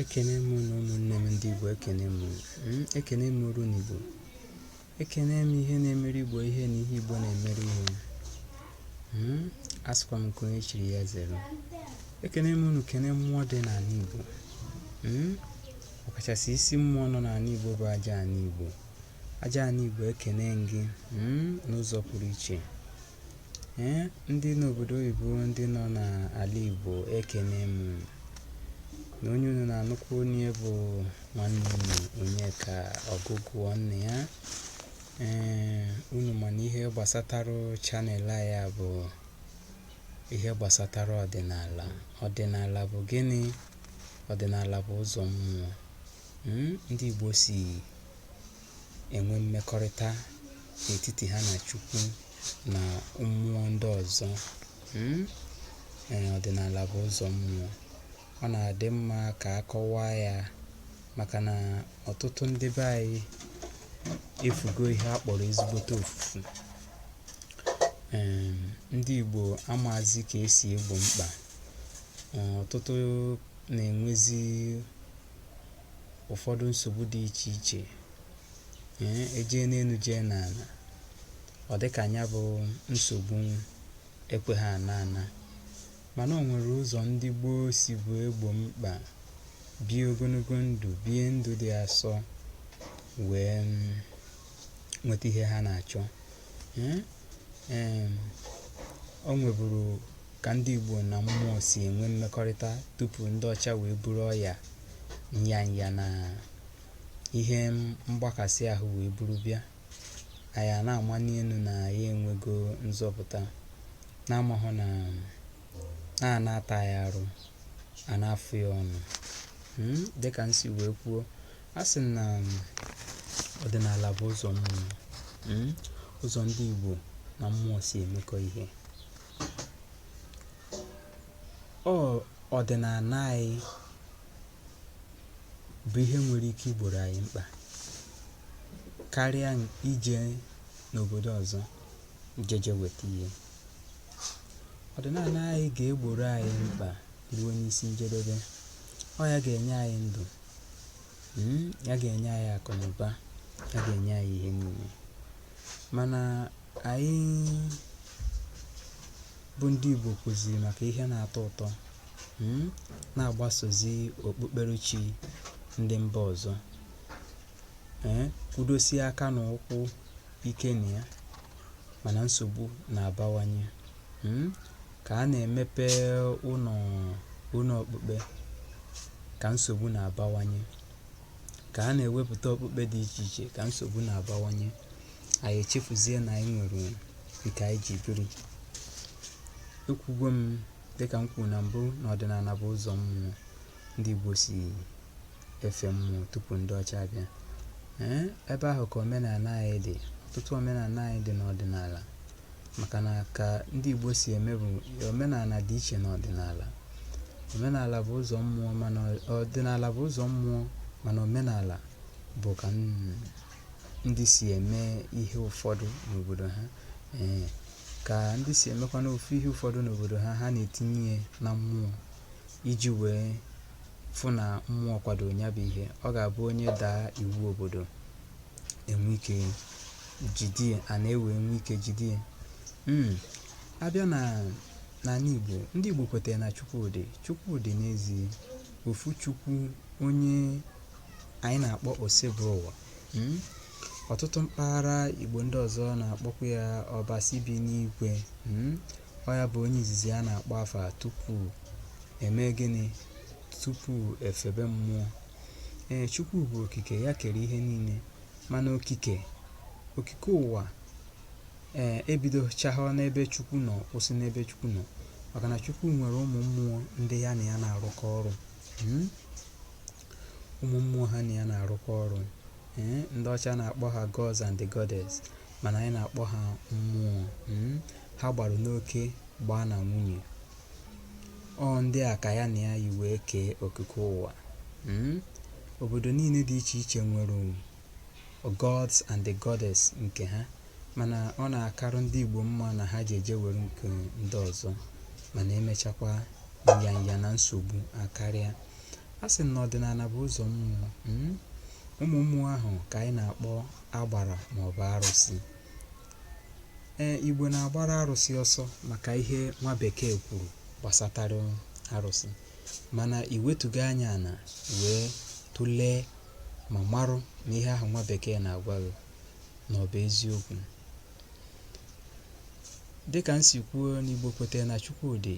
Ekene m na ụmụnne m ndị Igbo, ekene m ekene m uru n'Igbo, ekene m ihe na-emere Igbo ihe na ihe Igbo na-emere ihe. Asịkwa m nke onye chiri ya zere. Ekene m unu, kene mmụọ dị n'ala Igbo, ọkachasị isi mmụọ nọ n'ala Igbo bụ aja ala Igbo. Aja ala Igbo ekene gị n'ụzọ pụrụ iche. Ndị n'obodo oyibo, ndị nọ n'ala Igbo, ekene m na onye unu na-anụkwu onye bụ nwanne unu onye ka ọgụgụ nne ya. Unu mana ihe gbasatara chanel ya bụ ihe gbasatara ọdịnala. Ọdịnala bụ gịnị? Ọdịnala bụ ụzọ mmụọ. Ndị Igbo si enwe mmekọrịta n'etiti ha na Chukwu na mmụọ ndị ọzọ. Ọdịnala bụ ụzọ mmụọ. Ọ na-adị mma ka akọwaa ya maka na ọtụtụ ndị be anyị efugo ihe a kpọrọ ezigbote ofufu. Ndị Igbo amazi ka esi egbo mkpa. Ọtụtụ na-enwezi ụfọdụ nsogbu dị iche iche. Eje n'elu jee n'ala, ọ dịka anya bụ nsogbu ekwe ha ana. Mana o nwere ụzọ ndị gboo si bụ egbo mkpa, bie ogologo ndụ, bie ndụ dị asọ, wee nweta ihe ha na-achọ. O nweburu ka ndị Igbo na mmụọ si enwe mmekọrịta tupu ndị ọcha wee buru ọya nya na ihe mgbakasị ahụ wee buru bịa. Anyị na-amani elu na ya enwego nzọpụta, na-amahụ na na-ata ya arụ, a na-afụ ya ọnụ. Dịka nsi wee kwuo, a sị na ọdịnala bụ ụzọ mmụọ, ụzọ ndị Igbo na mmụọ si emekọ ihe. Ọdịnala anyị bụ ihe nwere ike igboro anyị mkpa karịa ije n'obodo ọzọ jeje weta ihe. Ọdịnala anyị ga-egboro anyị mkpa ruo n'isi njedebe. Ọ ya ga-enye anyị ndụ, ya ga-enye anyị akụ na ụba, ya ga-enye anyị ihe niile. Mana anyị bụ ndị Igbo kwụziri maka ihe na-atọ ụtọ, na-agbasozi okpukperechi ndị mba ọzọ, kwudosie aka na ụkwụ ike na ya, mana nsogbu na-abawanye. Ka a na-emepe ụlọ okpukpe, ka nsogbu na-abawanye. Ka a na-ewepụta okpukpe dị iche iche, ka nsogbu na-abawanye. Anyị echefuzie na anyị nwere nke anyị ji biri. Ekwugo m dịka m kwuru na mbụ na ọdịnala bụ ụzọ mmụọ. Ndị Igbo si efe mmụọ tupu ndị ọcha abịa. Ebe ahụ ka omenala anyị dị. Ọtụtụ omenala anyị dị n'ọdịnala, maka na ka ndị Igbo si eme bụ omenala dị iche na ọdịnala. Omenala bụ ụzọ mmụọ, mana ọdịnala bụ ụzọ mmụọ, mana omenala bụ ka ndị si eme ihe ụfọdụ n'obodo ha. Ka ndị si emekwa n'ofu ihe ụfọdụ n'obodo ha, ha na-etinye na mmụọ iji wee fụ na mmụọ kwadoro ya bụ ihe. Ọ ga-abụ onye daa iwu obodo enwe ike jidie, a na-ewe enwe ike jidie. Abịa n'ala Igbo, ndị Igbo kwetere na Chukwu dị n'ezie. Ofu Chukwu, onye anyị na-akpọ osebụ ụwa. Ọtụtụ mpaghara Igbo ndị ọzọ na-akpọkwa ya ọbasi bi n'igwe. Ọ ya bụ onye izizi a na-akpọ afa tupu eme gịnị? Tupu efebe mmụọ. Chukwu bụ okike, ya kere ihe niile. Mana okike ụwa ebidochaghị n'ebe Chukwu nọ, kwụsị n'ebe Chukwu nọ, maka na Chukwu nwere ụmụ mmụọ ndị ya na ya na-arụkọ ọrụ. Ụmụ mmụọ ha na ya na-arụkọ ọrụ. Ndị ọcha na-akpọ ha gods and the goddess, mana anyị na-akpọ ha mmụọ. Ha gbara n'oke gbaa na nwunye. Ndị a ka ya na ya yi wee kee okike ụwa. Obodo niile dị iche iche nwere gods and the goddess nke ha, mana ọ na-akarụ ndị Igbo mma na ha ji eje were nke ndị ọzọ, mana emechakwa nyanya na nsogbu akarịa. a sị na ọdịnala bụ ụzọ mmụọ. Ụmụ mmụọ ahụ ka anyị na-akpọ agbara maọbụ arụsị. Igbo na-agbara arụsị ọsọ maka ihe nwa bekee kwuru gbasatara arụsị, mana iwetuga anya na wee tụlee ma marụ na ihe ahụ nwa bekee na-agwa gị na ọ bụ eziokwu. Dịka m si kwuo, n'Igbo kwetere na Chukwu dị.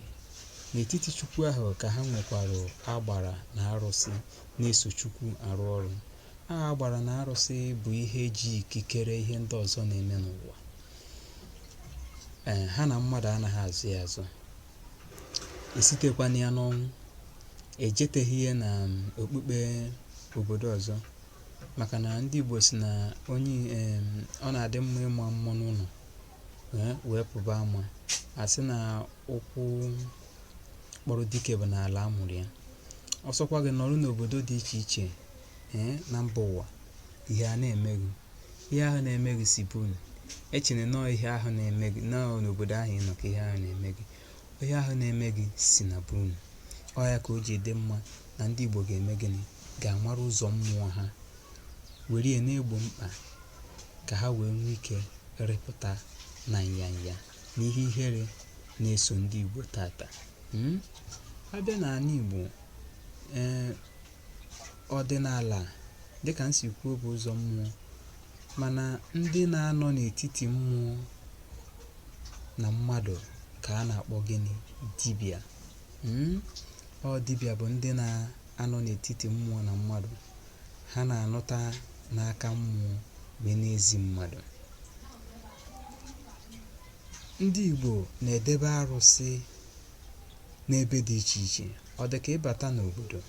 N'etiti Chukwu ahụ ka ha nwekwara agbara na arụsị na-eso Chukwu arụ ọrụ. Agbara na arụsị bụ ihe eji ikikere ihe ndị ọzọ na-eme n'ụwa. Ha na mmadụ anaghị azụ ya azụ. Esitekwana ya n'ọnwụ. Ejeteghị ihe na okpukpe obodo ọzọ, maka na ndị Igbo si na ọ na-adị mma ịma mmụọ n'ụlọ wee pụba ama. Asị na ụkwụ kpọrọ dike bụ n'ala amụrụ ya. Ọsọkwa gị nọrọ n'obodo dị iche iche na mba ụwa, ihe a na-eme gị, ihe ahụ na-eme gị si bunu. Echere nọọ ihe ahụ na-eme gị nọọ n'obodo ahụ ị nọ ka ihe ahụ na-eme gị. Ihe ahụ na-eme gị si na bunu. Ọ ya ka o ji dị mma na ndị Igbo ga-eme gịnị? Ga-amara ụzọ mmụọ ha, were ya na-egbo mkpa ka ha wee nwee ike rịpụta na nyanya na ihe ihere na-eso ndị Igbo tata. Abịa n'ala Igbo, ọdịnala dịka m si kwuo bụ ụzọ mmụọ, mana ndị na-anọ n'etiti mmụọ na mmadụ ka a na-akpọ gịnị? Dibịa. Ọ dibịa bụ ndị na-anọ n'etiti mmụọ na mmadụ. Ha na-anọta n'aka mmụọ wee na-ezi mmadụ. Ndị Igbo na-edebe arụsị n'ebe dị iche iche. Ọ dị ka ịbata n'obodo,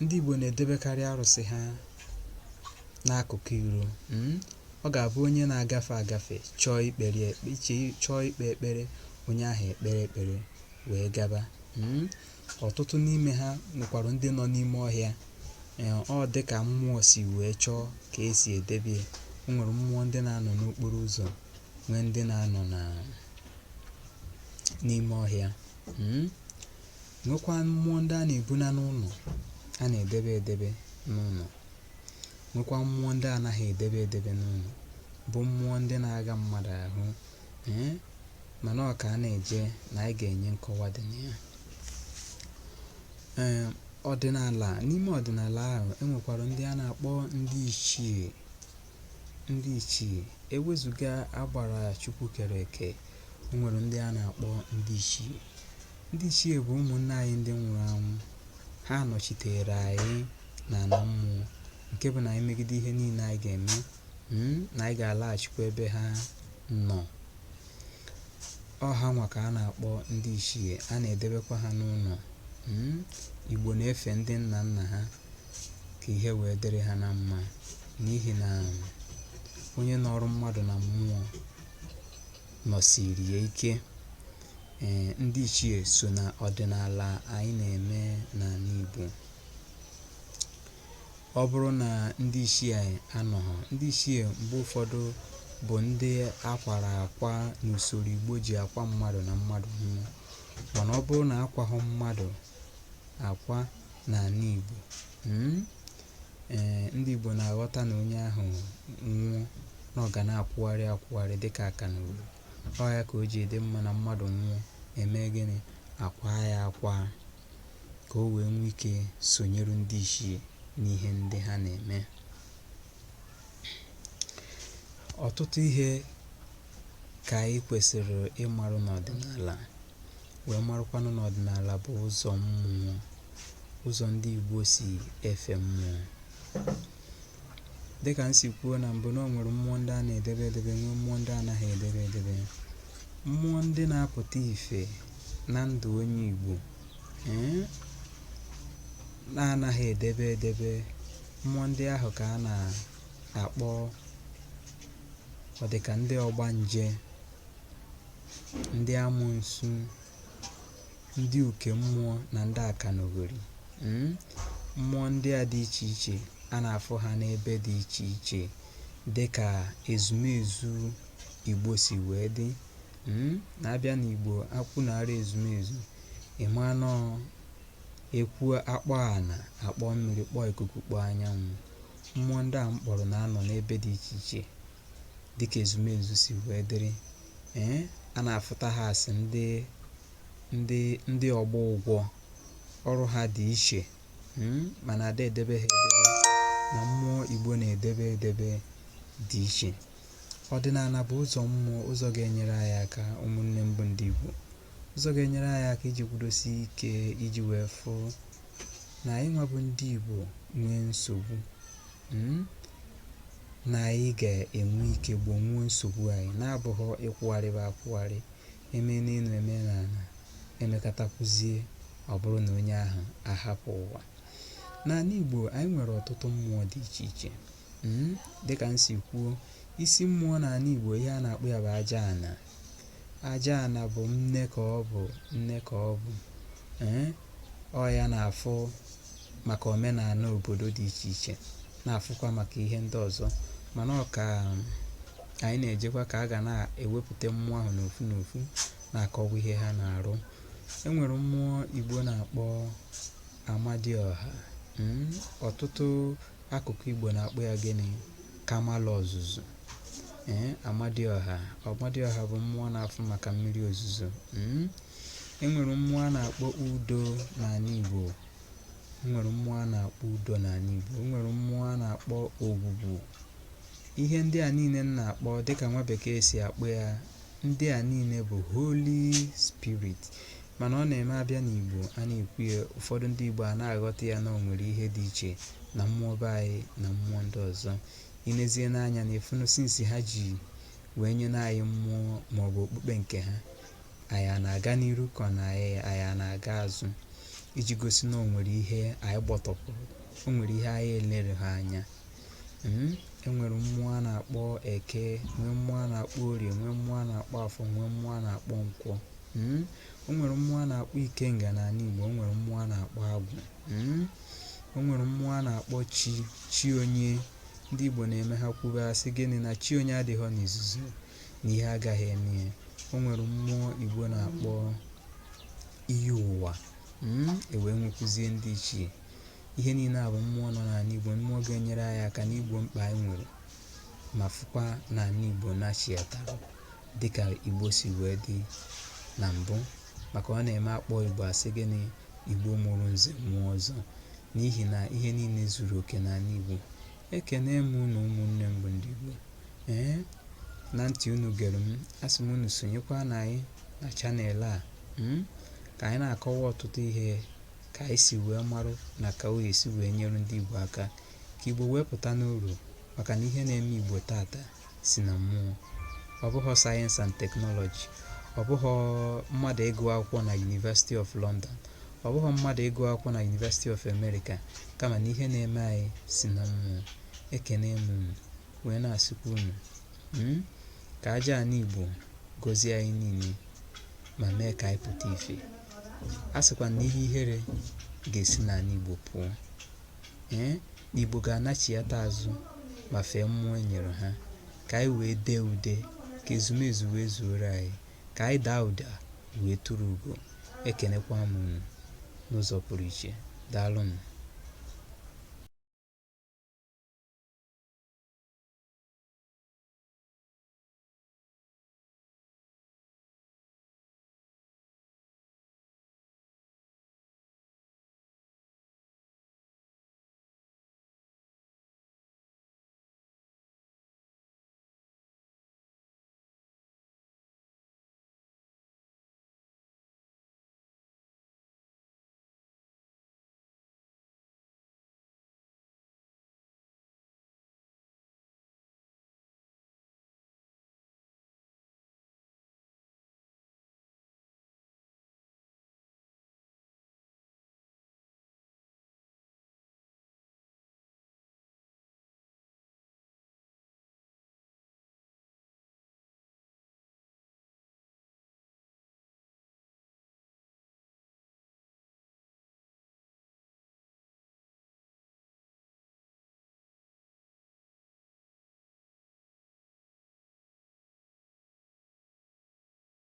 ndị Igbo na-edebekarị arụsị ha n'akụkụ iro. Ọ ga-abụ onye na-agafe agafe chọọ ikpe ekpere, onye ahụ ekpere ekpere wee gaba. Ọtụtụ n'ime ha nwekwara ndị nọ n'ime ọhịa. Ọ dị ka mmụọ si wee chọọ ka esi edebe ya. O nwere mmụọ ndị na-anọ n'okporo ụzọ, nwee ndị na-anọ n'ime ọhịa. Nwekwa mmụọ ndị a na-ebuna n'ụlọ, a na-edebe n'ụlọ. Nwekwa mmụọ ndị anaghị edebe n'ụlọ, bụ mmụọ ndị na-aga mmadụ ahụ. Mana ọ ka a na-eje na anyị ga-enye nkọwa dị na ya. Ọdịnala, n'ime ọdịnala ahụ enwekwara ndị a na-akpọ ndị ichie. Ndị ichie ewezuga agbara Chukwu kere eke, o nwere ndị a na-akpọ ndị ichie. Ndị ichie bụ ụmụnne anyị ndị nwụrụ anwụ. Ha nọchitere anyị n'ala mmụọ, nke bụ na anyị megide ihe niile anyị ga-eme, na anyị ga-alaghachikwa ebe ha nọ. Ọ ha nwa ka a na-akpọ ndị ichie. A na-edebekwa ha n'ụlọ. Igbo na-efe ndị nna nna ha ka ihe wee dịrị ha na mma, n'ihi na onye nọrụ mmadụ na mmụọ nọsiri ya ike. Ndị ichie so na ọdịnala anyị na-eme n'ala Igbo. Ọ bụrụ na ndị ichie anyị anọghị, ndị ichie mgbe ụfọdụ bụ ndị akwara akwa n'usoro Igbo ji akwa mmadụ na mmadụ nwụọ. Mana ọ bụrụ na akwahụ mmadụ akwa n'ala Igbo, ndị Igbo na-aghọta na onye ahụ nwụọ na ọ ga na-akwụgharị dịka aka na olu. Ọ ya ka o ji dị mma na mmadụ nwụọ, eme gịnị? Akwa ya akwa, ka o wee nwee ike sonyere ndị ichie n'ihe ndị ha na-eme. Ọtụtụ ihe ka anyị kwesịrị ịmarụ n'ọdịnala, wee marụkwanụ n'ọdịnala bụ ụzọ mmụọ, ụzọ ndị Igbo si efe mmụọ. Dịka m si kwuo na mbụ, na o nwere mmụọ ndị a na-edebe nwee mmụọ ndị anaghị edebe. Mmụọ ndị na-apụta ife na ndụ onye Igbo na-anaghị edebe, mmụọ ndị ahụ ka a na-akpọ ọdịka ndị ọgbanje, ndị amụnsu, ndị uke mmụọ na ndị akanogori. Mmụọ ndị a dị iche iche a na-afụ ha n'ebe dị iche iche, dịka ezumezu Igbo si wee dị. Na-abịa n'Igbo, akwụ na-ara ezumezu, ịma nọ ekwuo akpọ ana, akpọ mmiri, kpọọ ikuku, kpọọ anyanwụ. Mmụọ ndị a mkpọrọ na-anọ n'ebe dị iche iche dịka ezumezu si wee dịrị. A na-afụta ha asị ndị ọgbọ ụgwọ, ọrụ ha dị iche, mana ada edebe ha edebe, na mmụọ Igbo na-edebe edebe dị iche. Ọdịnala bụ ụzọ mmụọ, ụzọ ga-enyere anyị aka, ụmụnne mbụ ndị Igbo, ụzọ ga-enyere anyị aka iji kwudosi ike, iji wee fụ na anyị nwa bụ ndị Igbo nwee nsogbu, na anyị ga-enwe ike gbonwuo nsogbu anyị, na-abụghị ịkwụgharịba akwụgharị, eme n'elu eme n'ala, emekọtakwuzie ọ bụrụ na onye ahụ ahapụ ụwa. N'ala Igbo anyị nwere ọtụtụ mmụọ dị iche iche. Dịka m si kwuo, isi mmụọ n'ala Igbo ihe a na-akpọ ya bụ aja ana. Aja ana bụ nne ka ọ bụ, ọ ya na-afụ maka omenala obodo dị iche iche, na-afụkwa maka ihe ndị ọzọ, mana ọ ka anyị na-ejekwa ka a ga na-ewepụta mmụọ ahụ n'ofu n'ofu, na-akọwa ihe ha na-arụ. Enwere mmụọ Igbo na-akpọ Amadioha. Ọtụtụ akụkụ Igbo na-akpọ ya gịnị? Kamala ọzụzụ. Amadioha bụ mmụọ na-afụ maka mmiri ozuzo. Enwere mmụọ a na-akpọ Udo n'ala Igbo. Enwere mmụọ a na-akpọ Udo n'ala Igbo. Enwere mmụọ a na-akpọ Ogwugwu. Ihe ndị a niile m na-akpọ dịka nwa bekee si akpọ ya, ndị a niile bụ Holy Spirit. Mana ọ na-eme abịa n'Igbo, a na-ekwu ya, ụfọdụ ndị Igbo a na-aghọta ya na o nwere ihe dị iche na mmụọ be anyị na mmụọ ndị ọzọ. Inezie n'anya na efu sinsi ha ji wee nye anyị mmụọ maọbụ okpukpe nke ha, anyị a na-aga n'iru ka na anyị a na-aga azụ, iji gosi na o nwere ihe anyị gbọtọpụrụ, o nwere ihe anyị elere ha anya. Enwere mmụọ a na-akpọ Eke, nwee mmụọ a na-akpọ Orie, nwee mmụọ a na-akpọ Afọ, nwee mmụọ a na-akpọ Nkwọ. O nwere mmụọ a na-akpọ Ikenga n'ala Igbo. O nwere mmụọ a na-akpọ Agwụ. O nwere mmụọ a na-akpọ Chi onye. Ndị Igbo na-eme ha kwube asị gịnị? Na chi onye adịghị n'izuzu na ihe agaghị eme ya. O nwere mmụọ Igbo na-akpọ Iyi Ụwa. Ewee nwekwuzie ndị ichie. Ihe niile a bụ mmụọ nọ n'ala Igbo, mmụọ ga-enyere anyị aka n'igbo mkpa anyị nwere, ma fụkwa n'ala Igbo na-achịatara dịka Igbo si wee dị na mbụ. Maka ọ na-eme akpọ Igbo asị gịnị? Igbo mụrụ nze mmụọ ọzọ, n'ihi na ihe niile zuru oke n'ala Igbo. Ekene m unu ụmụnne mbụ ndị Igbo. Na ntị unu gere m, asị m unu sonyekwa na anyị na chanel a, ka anyị na-akọwa ọtụtụ ihe, ka anyị si wee marụ na ka o esi wee nyere ndị Igbo aka, ka Igbo wee pụta n'uru. Maka na ihe na-eme Igbo tata si na mmụọ. Ọ bụghị sayensị and teknọlọji, ọ bụghị mmadụ ịgụ akwụkwọ na University of London, ọ bụghị mmadụ ịgụ akwụkwọ na University of America, kama na ihe na-eme anyị si na mmụọ. Ekene m unu, wee na-asịkwa unu ka aja ana Igbo gọzie anyị niile, ma mee ka anyị pụta ife. A sịkwa na ihe ihere ga-esi n'ala Igbo pụọ. Igbo ga-anachiata azụ ma fee mmụọ e nyere ha, ka anyị wee dee ude, ka ezumezu wee zuoro anyị, ka anyị daa ụda wee tụrụ ugo. Ekenekwa m unu n'ụzọ pụrụ iche. Daalụnụ.